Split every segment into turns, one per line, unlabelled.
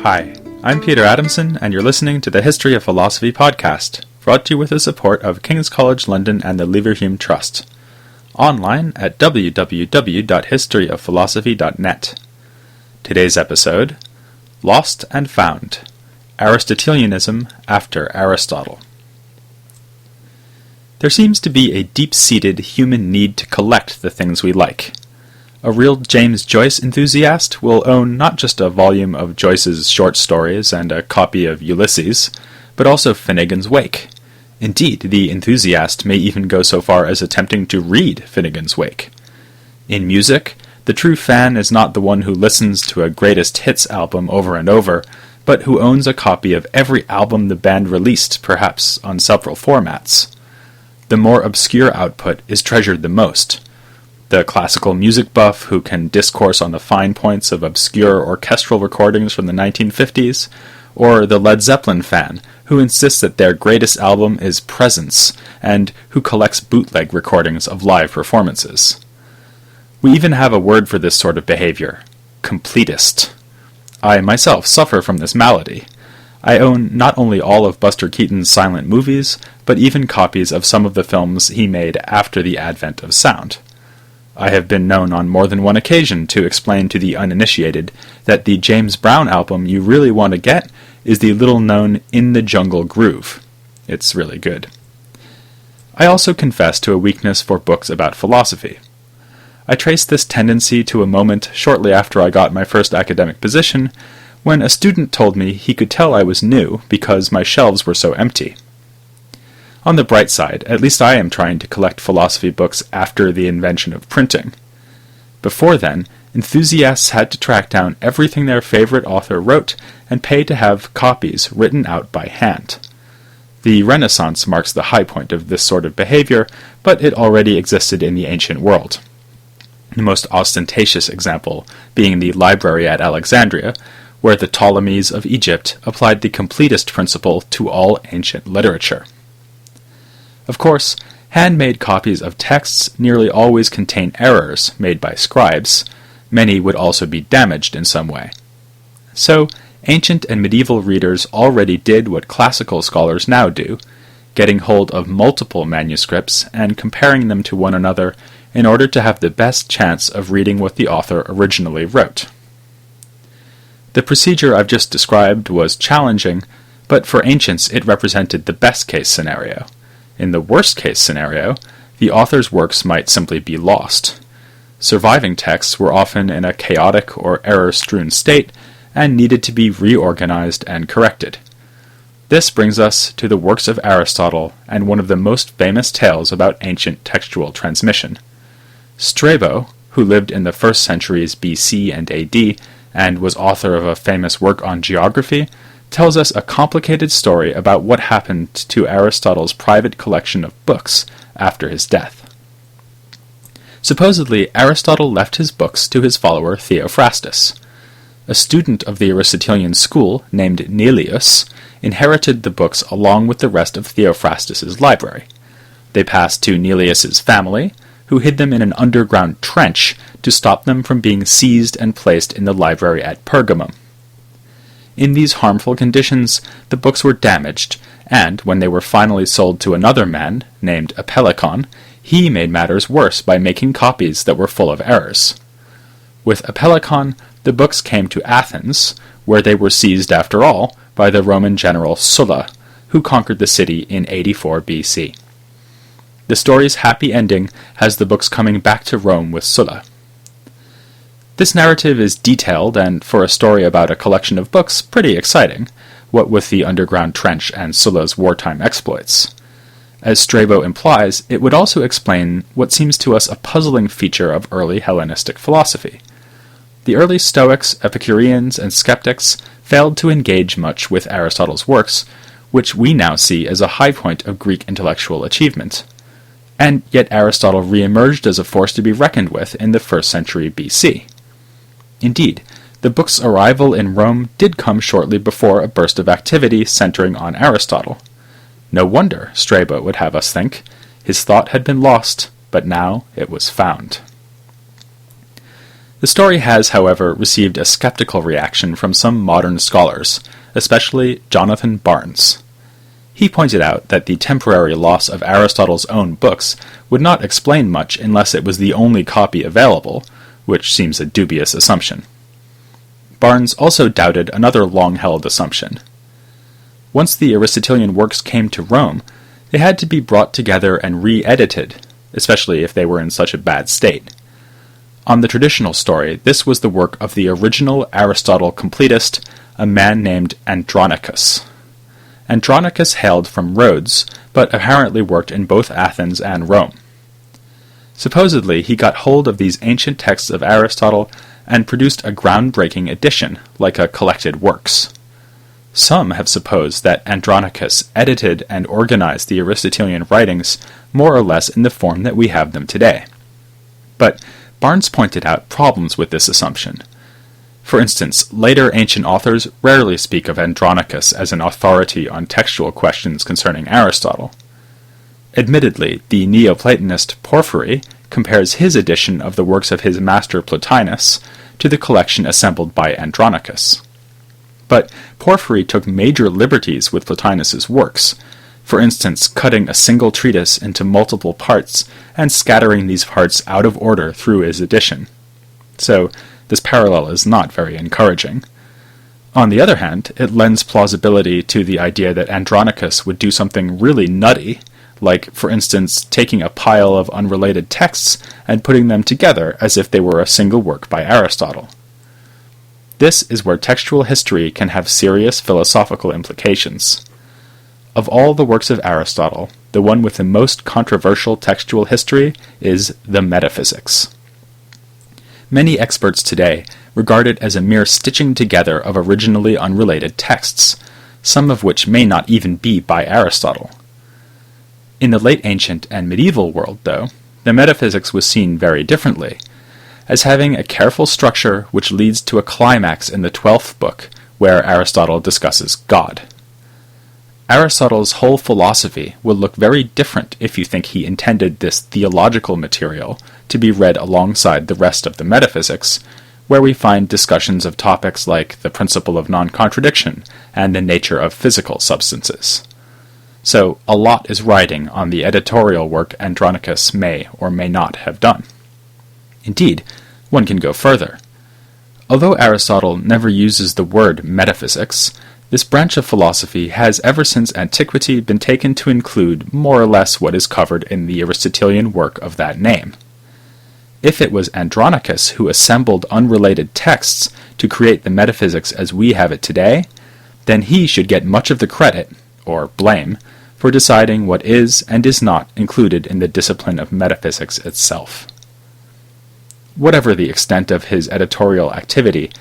Hi, I'm Peter Adamson, and you're listening to the History of Philosophy podcast, brought to you with the support of King's College London and the Leverhulme Trust. Online at www.historyofphilosophy.net. Today's episode, Lost and Found, Aristotelianism after Aristotle. There seems to be a deep-seated human need to collect the things we like. A real James Joyce enthusiast will own not just a volume of Joyce's short stories and a copy of Ulysses, but also Finnegan's Wake. Indeed, the enthusiast may even go so far as attempting to read Finnegan's Wake. In music, the true fan is not the one who listens to a greatest hits album over and over, but who owns a copy of every album the band released, perhaps on several formats. The more obscure output is treasured the most. The classical music buff who can discourse on the fine points of obscure orchestral recordings from the 1950s, or the Led Zeppelin fan who insists that their greatest album is Presence, and who collects bootleg recordings of live performances. We even have a word for this sort of behavior: completist. I myself suffer from this malady. I own not only all of Buster Keaton's silent movies, but even copies of some of the films he made after the advent of sound. I have been known on more than one occasion to explain to the uninitiated that the James Brown album you really want to get is the little-known In the Jungle Groove. It's really good. I also confess to a weakness for books about philosophy. I trace this tendency to a moment shortly after I got my first academic position, when a student told me he could tell I was new because my shelves were so empty. On the bright side, at least I am trying to collect philosophy books after the invention of printing. Before then, enthusiasts had to track down everything their favorite author wrote and pay to have copies written out by hand. The Renaissance marks the high point of this sort of behavior, but it already existed in the ancient world. The most ostentatious example being the library at Alexandria, where the Ptolemies of Egypt applied the completist principle to all ancient literature. Of course, handmade copies of texts nearly always contain errors made by scribes. Many would also be damaged in some way. So, ancient and medieval readers already did what classical scholars now do, getting hold of multiple manuscripts and comparing them to one another in order to have the best chance of reading what the author originally wrote. The procedure I've just described was challenging, but for ancients it represented the best-case scenario. In the worst-case scenario, the author's works might simply be lost. Surviving texts were often in a chaotic or error-strewn state and needed to be reorganized and corrected. This brings us to the works of Aristotle and one of the most famous tales about ancient textual transmission. Strabo, who lived in the first centuries BC and AD and was author of a famous work on geography, tells us a complicated story about what happened to Aristotle's private collection of books after his death. Supposedly, Aristotle left his books to his follower Theophrastus. A student of the Aristotelian school named Neleus inherited the books along with the rest of Theophrastus's library. They passed to Neleus's family, who hid them in an underground trench to stop them from being seized and placed in the library at Pergamum. In these harmful conditions, the books were damaged, and when they were finally sold to another man, named Apellicon, he made matters worse by making copies that were full of errors. With Apellicon, the books came to Athens, where they were seized after all by the Roman general Sulla, who conquered the city in 84 BC. The story's happy ending has the books coming back to Rome with Sulla. This narrative is detailed and, for a story about a collection of books, pretty exciting, what with the underground trench and Sulla's wartime exploits. As Strabo implies, it would also explain what seems to us a puzzling feature of early Hellenistic philosophy. The early Stoics, Epicureans, and skeptics failed to engage much with Aristotle's works, which we now see as a high point of Greek intellectual achievement. And yet Aristotle re-emerged as a force to be reckoned with in the 1st century BC. Indeed, the book's arrival in Rome did come shortly before a burst of activity centering on Aristotle. No wonder, Strabo would have us think, his thought had been lost, but now it was found. The story has, however, received a skeptical reaction from some modern scholars, especially Jonathan Barnes. He pointed out that the temporary loss of Aristotle's own books would not explain much unless it was the only copy available, which seems a dubious assumption. Barnes also doubted another long-held assumption. Once the Aristotelian works came to Rome, they had to be brought together and re-edited, especially if they were in such a bad state. On the traditional story, this was the work of the original Aristotle completist, a man named Andronicus. Andronicus hailed from Rhodes, but apparently worked in both Athens and Rome. Supposedly, he got hold of these ancient texts of Aristotle and produced a groundbreaking edition, like a collected works. Some have supposed that Andronicus edited and organized the Aristotelian writings more or less in the form that we have them today. But Barnes pointed out problems with this assumption. For instance, later ancient authors rarely speak of Andronicus as an authority on textual questions concerning Aristotle. Admittedly, the Neoplatonist Porphyry compares his edition of the works of his master Plotinus to the collection assembled by Andronicus. But Porphyry took major liberties with Plotinus's works, for instance cutting a single treatise into multiple parts and scattering these parts out of order through his edition. So, this parallel is not very encouraging. On the other hand, it lends plausibility to the idea that Andronicus would do something really nutty, like, for instance, taking a pile of unrelated texts and putting them together as if they were a single work by Aristotle. This is where textual history can have serious philosophical implications. Of all the works of Aristotle, the one with the most controversial textual history is the Metaphysics. Many experts today regard it as a mere stitching together of originally unrelated texts, some of which may not even be by Aristotle. In the late ancient and medieval world, though, the Metaphysics was seen very differently, as having a careful structure which leads to a climax in the 12th book, where Aristotle discusses God. Aristotle's whole philosophy will look very different if you think he intended this theological material to be read alongside the rest of the Metaphysics, where we find discussions of topics like the principle of non-contradiction and the nature of physical substances. So a lot is riding on the editorial work Andronicus may or may not have done. Indeed, one can go further. Although Aristotle never uses the word metaphysics, this branch of philosophy has ever since antiquity been taken to include more or less what is covered in the Aristotelian work of that name. If it was Andronicus who assembled unrelated texts to create the metaphysics as we have it today, then he should get much of the credit, or blame, for deciding what is and is not included in the discipline of metaphysics itself. Whatever the extent of his editorial activity,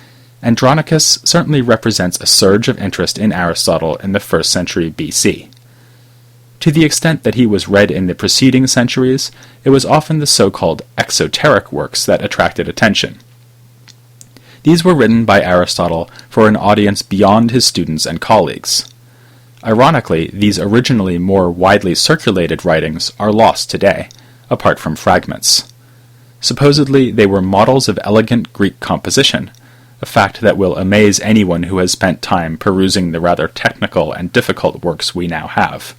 Andronicus certainly represents a surge of interest in Aristotle in the 1st century BC. To the extent that he was read in the preceding centuries, it was often the so-called exoteric works that attracted attention. These were written by Aristotle for an audience beyond his students and colleagues. Ironically, these originally more widely circulated writings are lost today, apart from fragments. Supposedly, they were models of elegant Greek composition, a fact that will amaze anyone who has spent time perusing the rather technical and difficult works we now have.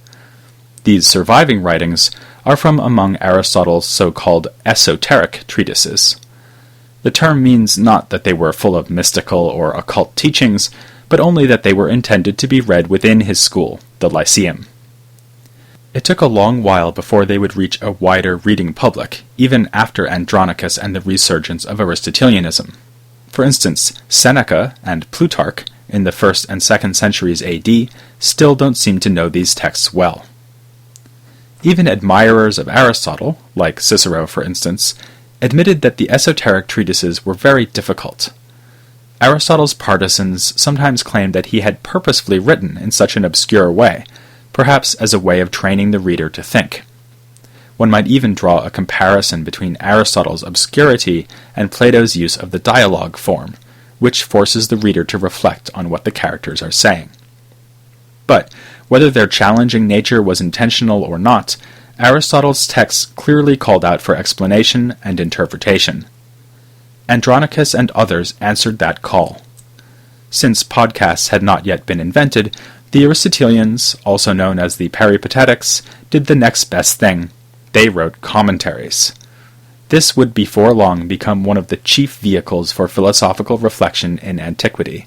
These surviving writings are from among Aristotle's so-called esoteric treatises. The term means not that they were full of mystical or occult teachings, but only that they were intended to be read within his school, the Lyceum. It took a long while before they would reach a wider reading public, even after Andronicus and the resurgence of Aristotelianism. For instance, Seneca and Plutarch, in the 1st and 2nd centuries AD, still don't seem to know these texts well. Even admirers of Aristotle, like Cicero for instance, admitted that the esoteric treatises were very difficult. Aristotle's partisans sometimes claimed that he had purposefully written in such an obscure way, perhaps as a way of training the reader to think. One might even draw a comparison between Aristotle's obscurity and Plato's use of the dialogue form, which forces the reader to reflect on what the characters are saying. But, whether their challenging nature was intentional or not, Aristotle's texts clearly called out for explanation and interpretation. Andronicus and others answered that call. Since podcasts had not yet been invented, the Aristotelians, also known as the Peripatetics, did the next best thing. They wrote commentaries. This would before long become one of the chief vehicles for philosophical reflection in antiquity.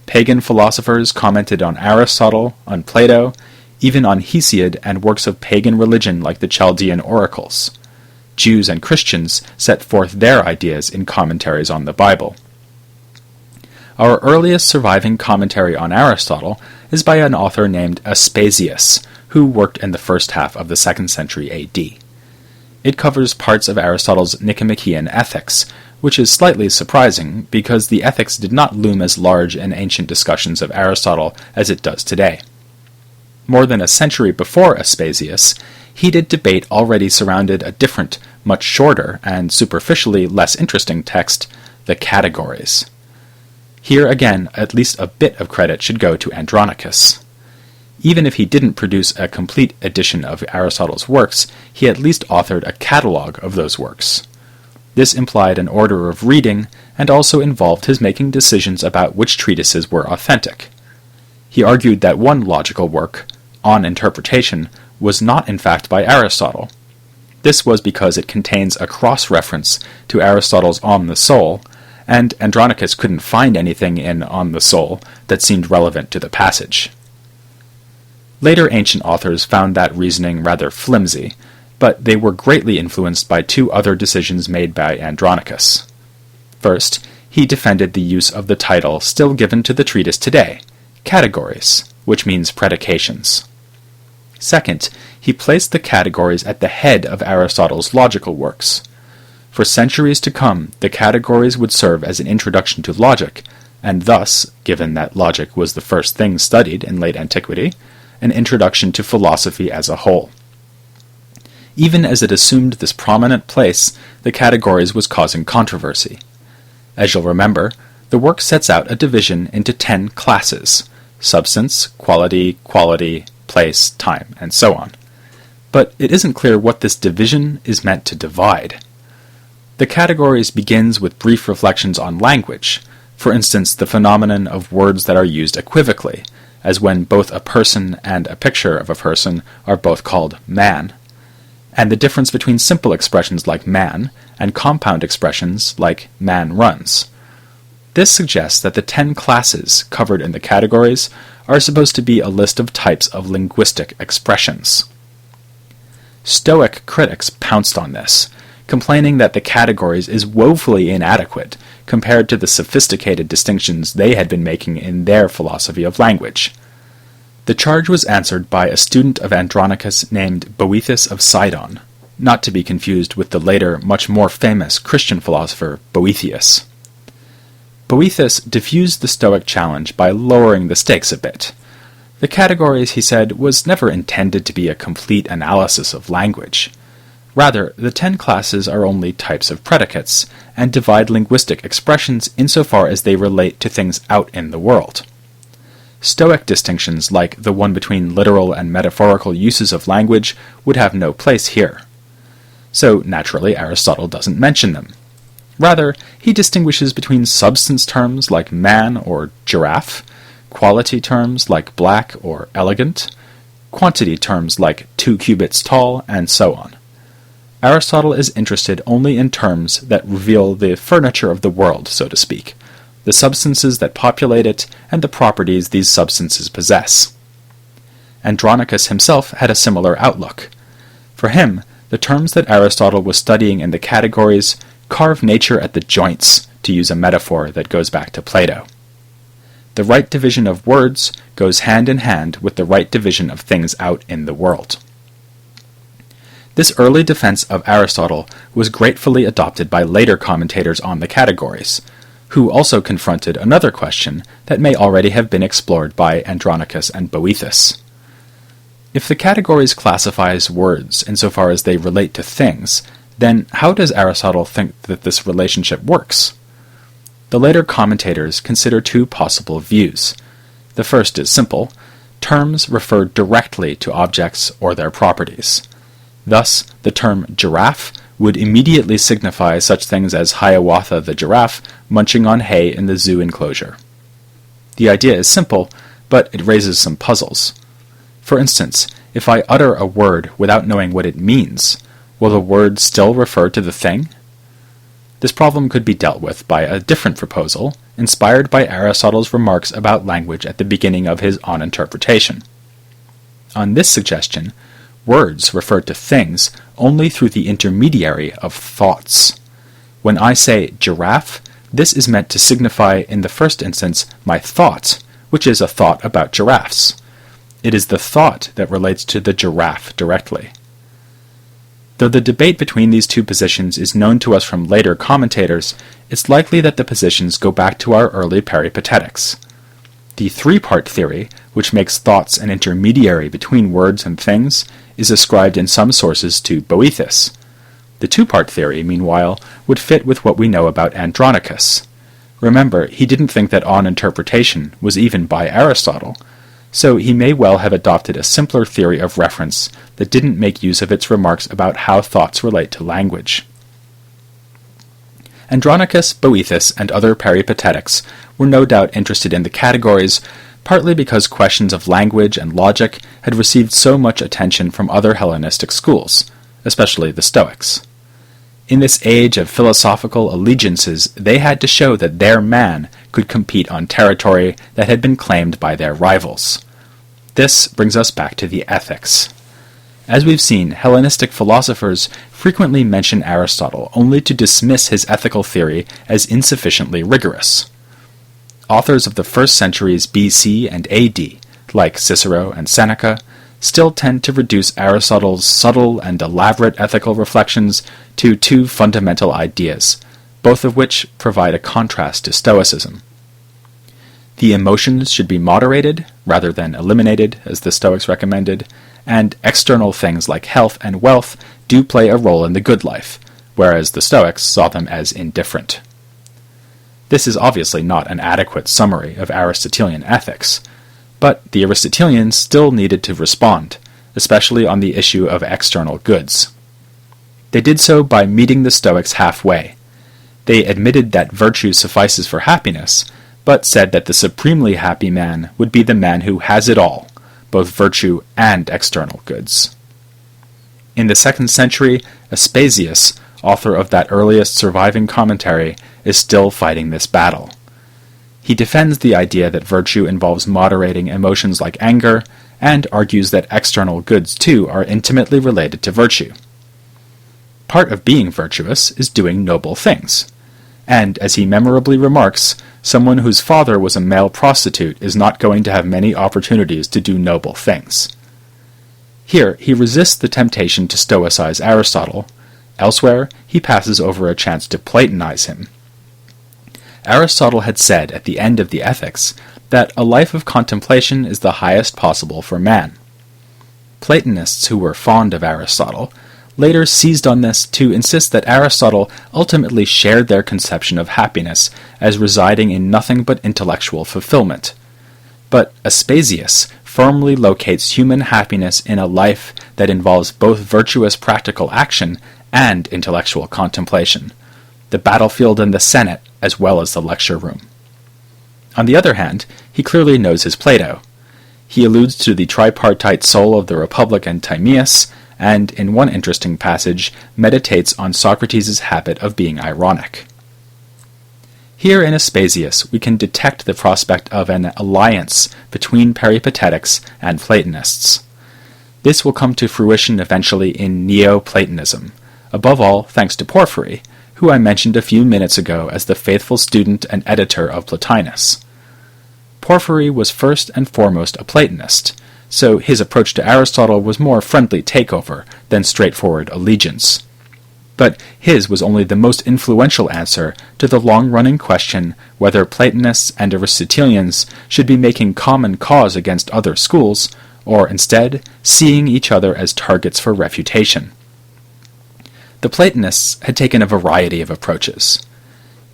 Pagan philosophers commented on Aristotle, on Plato, even on Hesiod and works of pagan religion like the Chaldean oracles. Jews and Christians set forth their ideas in commentaries on the Bible. Our earliest surviving commentary on Aristotle is by an author named Aspasius, who worked in the first half of the 2nd century AD. It covers parts of Aristotle's Nicomachean Ethics, which is slightly surprising because the Ethics did not loom as large in ancient discussions of Aristotle as it does today. More than a century before Aspasius, heated debate already surrounded a different, much shorter, and superficially less interesting text, the Categories. Here again, at least a bit of credit should go to Andronicus. Even if he didn't produce a complete edition of Aristotle's works, he at least authored a catalogue of those works. This implied an order of reading, and also involved his making decisions about which treatises were authentic. He argued that one logical work, On Interpretation, was not in fact by Aristotle. This was because it contains a cross-reference to Aristotle's On the Soul, and Andronicus couldn't find anything in On the Soul that seemed relevant to the passage. Later ancient authors found that reasoning rather flimsy, but they were greatly influenced by two other decisions made by Andronicus. First, he defended the use of the title still given to the treatise today, Categories, which means predications. Second, he placed the Categories at the head of Aristotle's logical works. For centuries to come, the Categories would serve as an introduction to logic, and thus, given that logic was the first thing studied in late antiquity, an introduction to philosophy as a whole. Even as it assumed this prominent place, the Categories was causing controversy. As you'll remember, the work sets out a division into 10 classes: substance, quality, place, time, and so on. But it isn't clear what this division is meant to divide. The Categories begins with brief reflections on language, for instance the phenomenon of words that are used equivocally, as when both a person and a picture of a person are both called man, and the difference between simple expressions like man and compound expressions like man runs. This suggests that the 10 classes covered in the Categories are supposed to be a list of types of linguistic expressions. Stoic critics pounced on this, complaining that the Categories is woefully inadequate compared to the sophisticated distinctions they had been making in their philosophy of language. The charge was answered by a student of Andronicus named Boethus of Sidon, not to be confused with the later, much more famous Christian philosopher Boethius. Boethus diffused the Stoic challenge by lowering the stakes a bit. The Categories, he said, was never intended to be a complete analysis of language. Rather, the 10 classes are only types of predicates, and divide linguistic expressions insofar as they relate to things out in the world. Stoic distinctions like the one between literal and metaphorical uses of language would have no place here. So, naturally, Aristotle doesn't mention them. Rather, he distinguishes between substance terms like man or giraffe, quality terms like black or elegant, quantity terms like 2 cubits tall, and so on. Aristotle is interested only in terms that reveal the furniture of the world, so to speak, the substances that populate it, and the properties these substances possess. Andronicus himself had a similar outlook. For him, the terms that Aristotle was studying in the Categories carve nature at the joints, to use a metaphor that goes back to Plato. The right division of words goes hand in hand with the right division of things out in the world. This early defense of Aristotle was gratefully adopted by later commentators on the Categories, who also confronted another question that may already have been explored by Andronicus and Boethus. If the Categories classifies words insofar as they relate to things, then how does Aristotle think that this relationship works? The later commentators consider two possible views. The first is simple: terms refer directly to objects or their properties. Thus, the term giraffe would immediately signify such things as Hiawatha the giraffe munching on hay in the zoo enclosure. The idea is simple, but it raises some puzzles. For instance, if I utter a word without knowing what it means, will the word still refer to the thing? This problem could be dealt with by a different proposal, inspired by Aristotle's remarks about language at the beginning of his On Interpretation. On this suggestion, words refer to things only through the intermediary of thoughts. When I say giraffe, this is meant to signify in the first instance my thought, which is a thought about giraffes. It is the thought that relates to the giraffe directly. Though the debate between these two positions is known to us from later commentators, it's likely that the positions go back to our early peripatetics. The three-part theory, which makes thoughts an intermediary between words and things, is ascribed in some sources to Boethus. The two-part theory, meanwhile, would fit with what we know about Andronicus. Remember, he didn't think that On Interpretation was even by Aristotle, so he may well have adopted a simpler theory of reference that didn't make use of its remarks about how thoughts relate to language. Andronicus, Boethus, and other peripatetics were no doubt interested in the categories, partly because questions of language and logic had received so much attention from other Hellenistic schools, especially the Stoics. In this age of philosophical allegiances, they had to show that their man could compete on territory that had been claimed by their rivals. This brings us back to the ethics. As we've seen, Hellenistic philosophers frequently mention Aristotle only to dismiss his ethical theory as insufficiently rigorous. Authors of the first centuries BC and AD, like Cicero and Seneca, still tend to reduce Aristotle's subtle and elaborate ethical reflections to two fundamental ideas, both of which provide a contrast to Stoicism. The emotions should be moderated, rather than eliminated, as the Stoics recommended, and external things like health and wealth do play a role in the good life, whereas the Stoics saw them as indifferent. This is obviously not an adequate summary of Aristotelian ethics, but the Aristotelians still needed to respond, especially on the issue of external goods. They did so by meeting the Stoics halfway. They admitted that virtue suffices for happiness, but said that the supremely happy man would be the man who has it all, both virtue and external goods. In the 2nd century, Aspasius, author of that earliest surviving commentary, is still fighting this battle. He defends the idea that virtue involves moderating emotions like anger, and argues that external goods too are intimately related to virtue. Part of being virtuous is doing noble things. And, as he memorably remarks, someone whose father was a male prostitute is not going to have many opportunities to do noble things. Here, he resists the temptation to stoicize Aristotle. Elsewhere, he passes over a chance to Platonize him. Aristotle had said at the end of the Ethics that a life of contemplation is the highest possible for man. Platonists who were fond of Aristotle later seized on this to insist that Aristotle ultimately shared their conception of happiness as residing in nothing but intellectual fulfillment. But Aspasius firmly locates human happiness in a life that involves both virtuous practical action and intellectual contemplation, the battlefield and the Senate as well as the lecture room. On the other hand, he clearly knows his Plato. He alludes to the tripartite soul of the Republic and Timaeus, and in one interesting passage meditates on Socrates' habit of being ironic. Here in Aspasius we can detect the prospect of an alliance between peripatetics and Platonists. This will come to fruition eventually in Neoplatonism, above all thanks to Porphyry, who I mentioned a few minutes ago as the faithful student and editor of Plotinus. Porphyry was first and foremost a Platonist, so his approach to Aristotle was more friendly takeover than straightforward allegiance. But his was only the most influential answer to the long-running question whether Platonists and Aristotelians should be making common cause against other schools, or instead seeing each other as targets for refutation. The Platonists had taken a variety of approaches.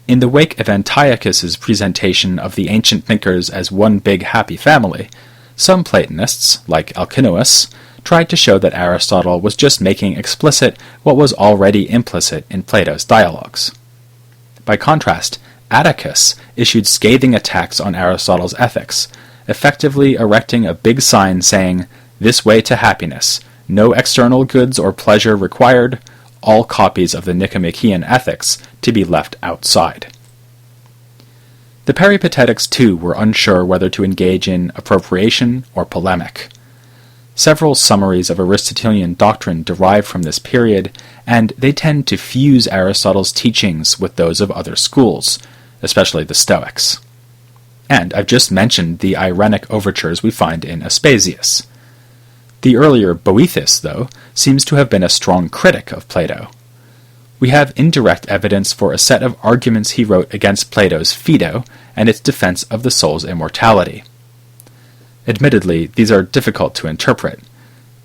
In the wake of Antiochus's presentation of the ancient thinkers as one big happy family, some Platonists, like Alcinous, tried to show that Aristotle was just making explicit what was already implicit in Plato's dialogues. By contrast, Atticus issued scathing attacks on Aristotle's ethics, effectively erecting a big sign saying, "This way to happiness, no external goods or pleasure required, all copies of the Nicomachean ethics to be left outside." The Peripatetics, too, were unsure whether to engage in appropriation or polemic. Several summaries of Aristotelian doctrine derive from this period, and they tend to fuse Aristotle's teachings with those of other schools, especially the Stoics. And I've just mentioned the irenic overtures we find in Aspasius. The earlier Boethus, though, seems to have been a strong critic of Plato. We have indirect evidence for a set of arguments he wrote against Plato's Phaedo and its defense of the soul's immortality. Admittedly, these are difficult to interpret.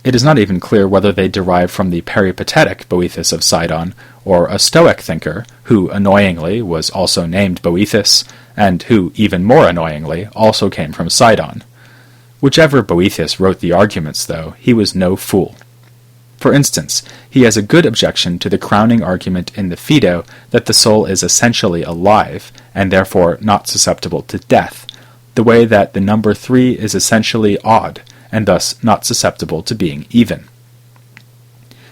It is not even clear whether they derive from the peripatetic Boethus of Sidon or a Stoic thinker who, annoyingly, was also named Boethus, and who, even more annoyingly, also came from Sidon. Whichever Boethus wrote the arguments, though, he was no fool. For instance, he has a good objection to the crowning argument in the Phaedo that the soul is essentially alive, and therefore not susceptible to death, the way that the number 3 is essentially odd, and thus not susceptible to being even.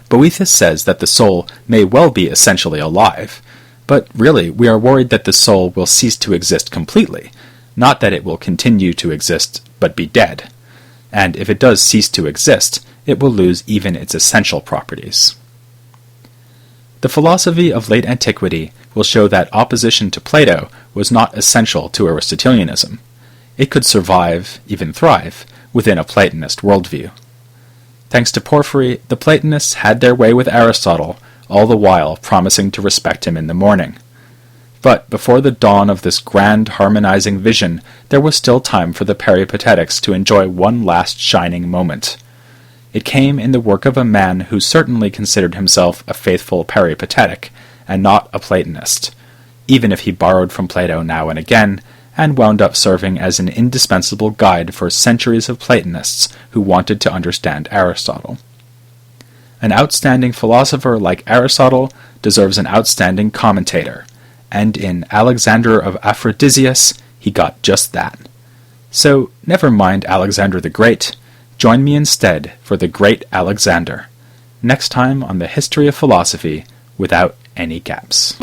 Boethus says that the soul may well be essentially alive, but really we are worried that the soul will cease to exist completely, not that it will continue to exist but be dead. And if it does cease to exist, it will lose even its essential properties. The philosophy of late antiquity will show that opposition to Plato was not essential to Aristotelianism. It could survive, even thrive, within a Platonist worldview. Thanks to Porphyry, the Platonists had their way with Aristotle, all the while promising to respect him in the morning. But before the dawn of this grand harmonizing vision, there was still time for the Peripatetics to enjoy one last shining moment. It came in the work of a man who certainly considered himself a faithful Peripatetic, and not a Platonist, even if he borrowed from Plato now and again, and wound up serving as an indispensable guide for centuries of Platonists who wanted to understand Aristotle. An outstanding philosopher like Aristotle deserves an outstanding commentator, and in Alexander of Aphrodisias he got just that. So never mind Alexander the Great, join me instead for the great Alexander, next time on the History of Philosophy without any gaps.